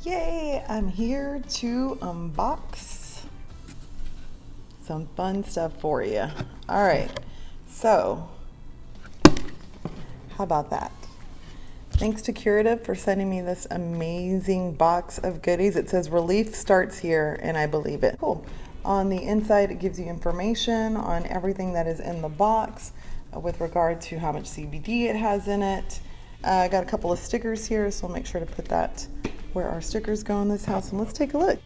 Yay, I'm here to unbox some fun stuff for you. All right, so how about that? Thanks to Kurativ for sending me this amazing box of goodies. It says relief starts here, and I believe it. Cool. On the inside, it gives you information on everything that is in the box with regard to how much CBD it has in it. I got a couple of stickers here, so I'll make sure to put that where our stickers go in this house, and let's take a look.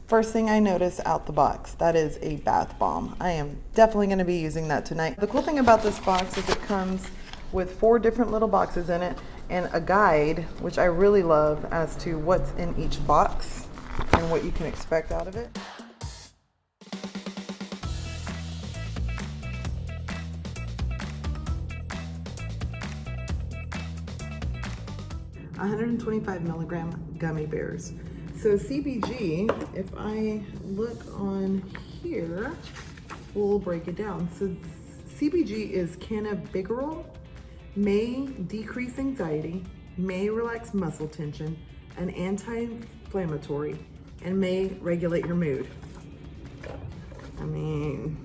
First thing I notice out the box, that is a bath bomb. I am definitely going to be using that tonight. The cool thing about this box is it comes with 4 different little boxes in it and a guide, which I really love, as to what's in each box and what you can expect out of it. $125 gummy bears. So CBG, if I look on here, we'll break it down. So CBG is cannabigerol, may decrease anxiety, may relax muscle tension, an anti-inflammatory, and may regulate your mood. I mean,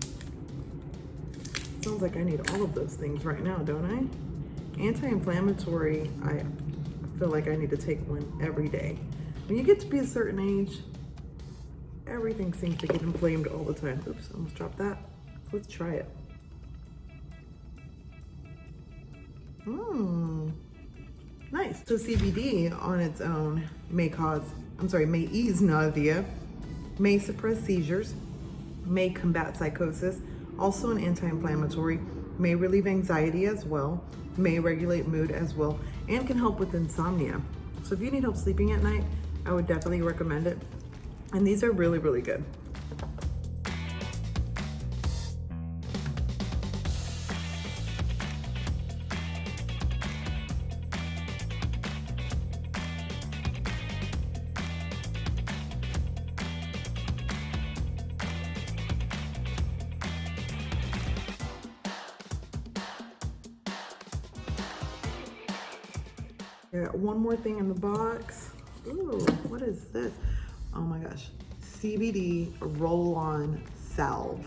sounds like I need all of those things right now, don't I? Anti-inflammatory, I feel like I need to take one every day. When you get to be a certain age, everything seems to get inflamed all the time. Oops, almost dropped that. Let's try it. Nice. So CBD on its own may ease nausea, may suppress seizures, may combat psychosis, also an anti-inflammatory, may relieve anxiety as well, may regulate mood as well, and can help with insomnia. So if you need help sleeping at night, I would definitely recommend it. And these are really, really good. Got one more thing in the box. Ooh, what is this? Oh my gosh. CBD roll-on salve.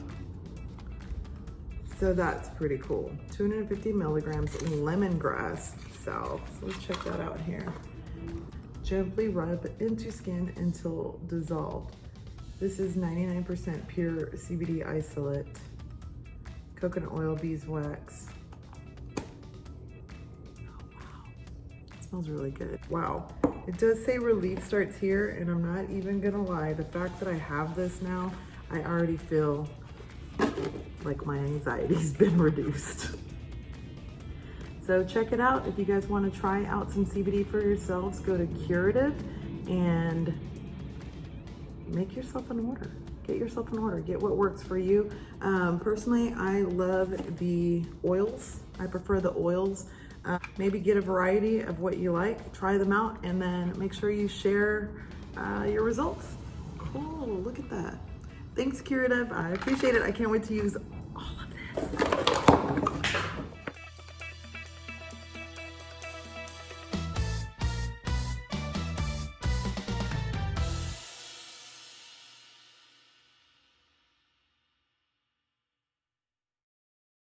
So that's pretty cool. 250 milligrams lemongrass salve. So let's check that out here. Gently rub into skin until dissolved. This is 99% pure CBD isolate, coconut oil, beeswax. Smells really good. Wow. It does say relief starts here, and I'm not even gonna lie, the fact that I have this now, I already feel like my anxiety's been reduced. So check it out. If you guys want to try out some CBD for yourselves, go to Kurativ and make yourself an order. Get yourself an order. Get what works for you. Personally, I love the oils. I prefer the oils. Maybe get a variety of what you like, try them out, and then make sure you share your results. Cool, look at that. Thanks, Kurativ. I appreciate it. I can't wait to use all of this.